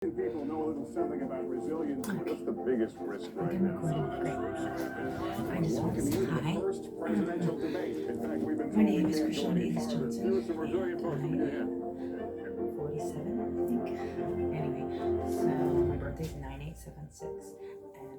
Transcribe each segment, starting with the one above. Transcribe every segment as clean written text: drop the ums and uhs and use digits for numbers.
People know a little something about resilience. What's the biggest risk right now? I just want to say hi. First presidential debate. In fact, we've been My told name we is can't go Christiana any Edith farther. Johnson, Here are some resilient folks from here. I'm 47, I think. Anyway, so my birthday's 9876,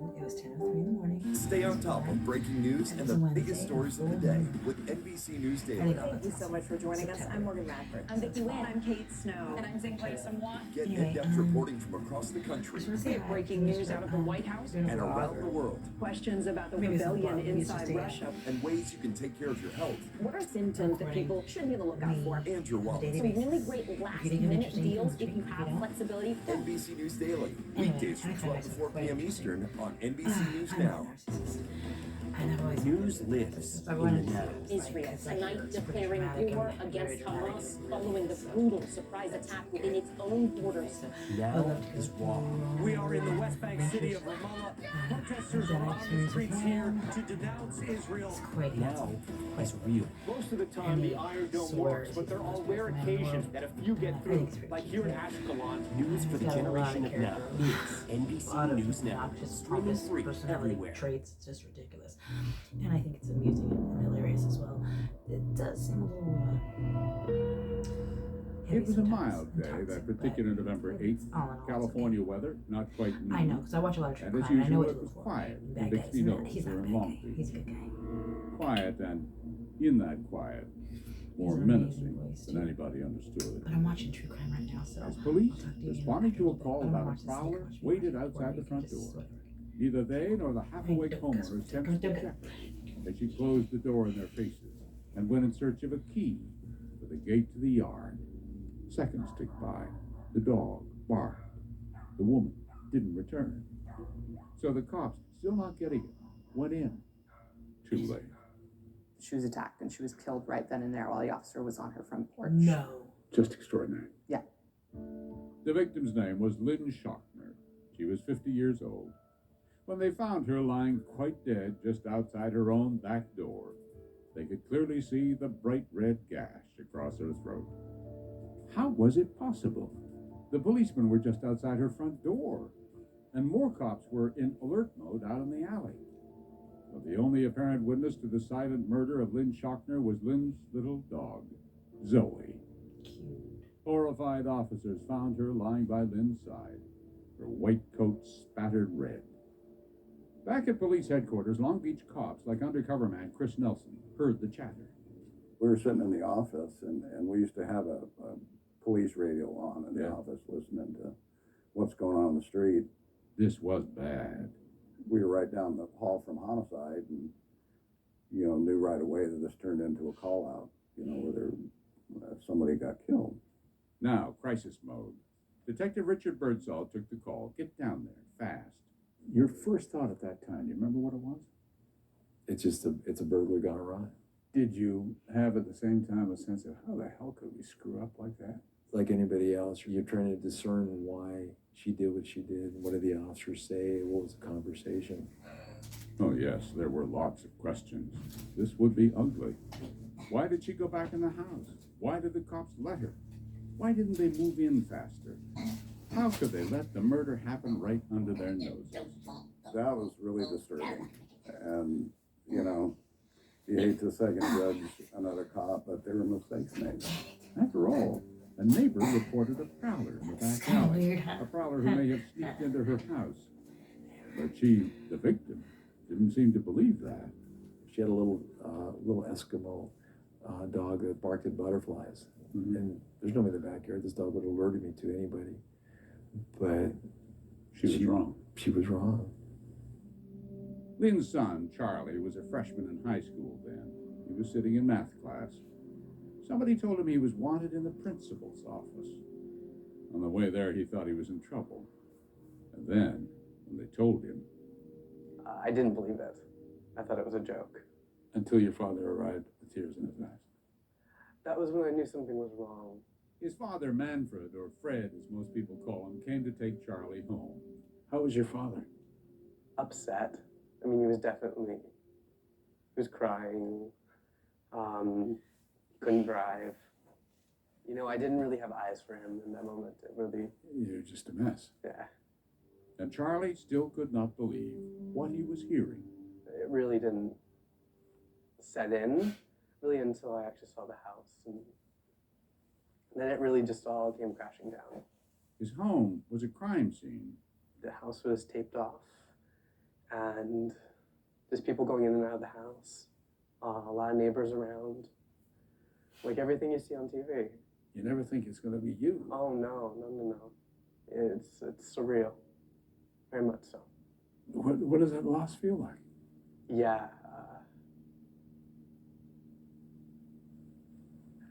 and it was 10:03 in the morning. Stay on top of breaking news and the biggest stories of the day with NBC News Daily. Thank you so much for joining us. I'm Morgan Radford. I'm Vicki Wynn. I'm Kate Snow. And I'm Zing Play Someone. Get in-depth reporting from across the country Breaking news out of the White House and around the world. Questions about the rebellion inside Russia. And ways you can take care of your health What are symptoms that people should be on the lookout for? and your wallet. Some really great last-minute deals if you have flexibility. NBC News Daily. Weekdays from 12 to 4 p.m. Eastern on NBC News Now. News lives in the now. Israel tonight declaring war against Hamas following the brutal surprise attack within its own borders. Now is raw. We are in the West Bank city of Ramallah. Protesters are on the streets here to denounce Israel. Now is real. Most of the time, the Iron Dome works, but there are rare occasions that a few get through, like here in Ashkelon. News for the generation of now is NBC News Now. Streaming free everywhere. Traits, it's just ridiculous. And I think it's amusing and hilarious as well. It does seem a little It was a mild day, that particular November 8th. California weather, not quite mean. I know, because I watch a lot of true And as crime. I know usual, what it to was look for. quiet. Bad Bixby guys. Knolls He's not were a in bad Long guy. Beach. He's a good guy. Quiet, and in that quiet, more He's an menacing amazing voice, than too. anybody understood. But I'm watching true crime right now, so As police I'll talk to you responding to a after call the- I about wanna a watch this prowler thing. waited outside the front door. Neither they nor the half-awake homeowners attempted to check as she closed the door in their faces and went in search of a key for the gate to the yard. Seconds ticked by. The dog barked. The woman didn't return. So the cops, still not getting it, went in. Too late. She was attacked and she was killed right then and there while the officer was on her front porch. No. Just extraordinary. Yeah. The victim's name was Lynn Schochner. She was 50 years old. When they found her lying quite dead just outside her own back door, they could clearly see the bright red gash across her throat. How was it possible? The policemen were just outside her front door, and more cops were in alert mode out in the alley. But the only apparent witness to the silent murder of Lynn Schochner was Lynn's little dog, Zoe. Horrified officers found her lying by Lynn's side, her white coat spattered red. Back at police headquarters, Long Beach cops, like undercover man Chris Nelson, heard the chatter. We were sitting in the office, and we used to have a police radio on in the office listening to what's going on in the street. This was bad. We were right down the hall from homicide, and knew right away that this turned into a call out, where somebody got killed. Now, crisis mode. Detective Richard Birdsall took the call. Get down there, fast. Your first thought at that time, you remember what it was? It's a burglar gone awry. Did you have at the same time a sense of how the hell could we screw up like that? Like anybody else, you're trying to discern why she did what she did. What did the officers say? What was the conversation? Oh, yes, there were lots of questions. This would be ugly. Why did she go back in the house? Why did the cops let her? Why didn't they move in faster? How could they let the murder happen right under their noses? That was really disturbing. And, you hate to second judge another cop, but there were mistakes made. After all, a neighbor reported a prowler in the back alley. A prowler who may have sneaked into her house. But she, the victim, didn't seem to believe that. She had a little Eskimo dog that barked at butterflies. Mm-hmm. And there's nobody in the backyard. This dog would have alerted me to anybody. But She was wrong. She was wrong. Lynn's son, Charlie, was a freshman in high school then. He was sitting in math class. Somebody told him he was wanted in the principal's office. On the way there, he thought he was in trouble. And then, when they told him... I didn't believe it. I thought it was a joke. Until your father arrived with tears in his eyes. That was when I knew something was wrong. His father, Manfred, or Fred, as most people call him, came to take Charlie home. How was your father? Upset. I mean, he was crying. Couldn't drive. You know, I didn't really have eyes for him in that moment. It really, You're just a mess. yeah, And Charlie still could not believe what he was hearing. it really didn't set in really until I actually saw the house. And then it really just all came crashing down. His home was a crime scene. The house was taped off, and there's people going in and out of the house, a lot of neighbors around, like everything you see on TV. You never think it's going to be you. Oh no, no, no, no. It's surreal, very much so. What does that loss feel like? Yeah,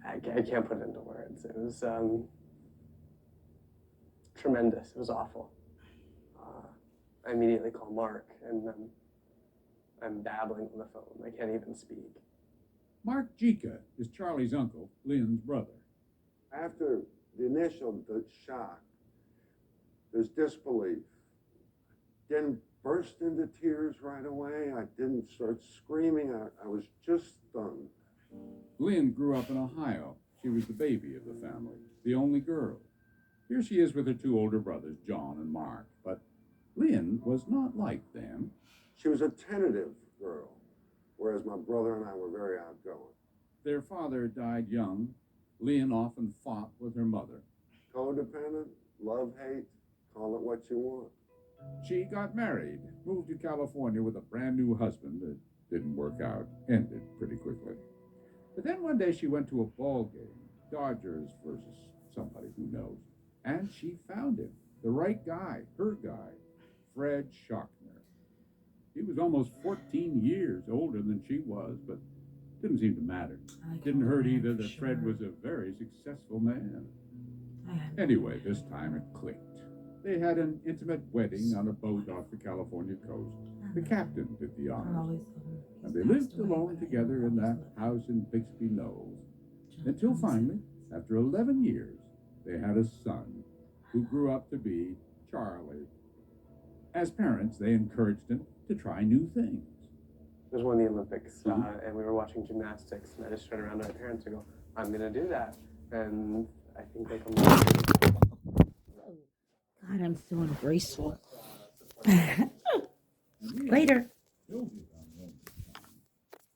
I can't put it into words. It was tremendous. It was awful. I immediately call Mark, and I'm babbling on the phone. I can't even speak. Mark Jika is Charlie's uncle, Lynn's brother. After the initial shock, there's disbelief. Didn't burst into tears right away. I didn't start screaming. I was just stunned. Lynn grew up in Ohio. She was the baby of the family, the only girl. Here she is with her two older brothers, John and Mark. But Lynn was not like them. She was a tentative girl, whereas my brother and I were very outgoing. Their father died young. Lynn often fought with her mother. Codependent, love, hate, call it what you want. She got married, moved to California with a brand new husband that didn't work out, ended pretty quickly. But then one day she went to a ball game, Dodgers versus somebody, who knows, and she found him, the right guy, her guy, Fred Schockner. He was almost 14 years older than she was, but didn't seem to matter. Didn't hurt either that Fred was a very successful man. Anyway, this time it clicked. They had an intimate wedding on a boat off the California coast. The captain did the honors. And they lived alone together in that house in Bixby Knolls. Until finally, after 11 years, they had a son who grew up to be Charlie. As parents, they encouraged him to try new things. It was one of the Olympics, and we were watching gymnastics, and I just turned around to my parents and go, I'm going to do that. And I think they come God, I'm so ungraceful. Later.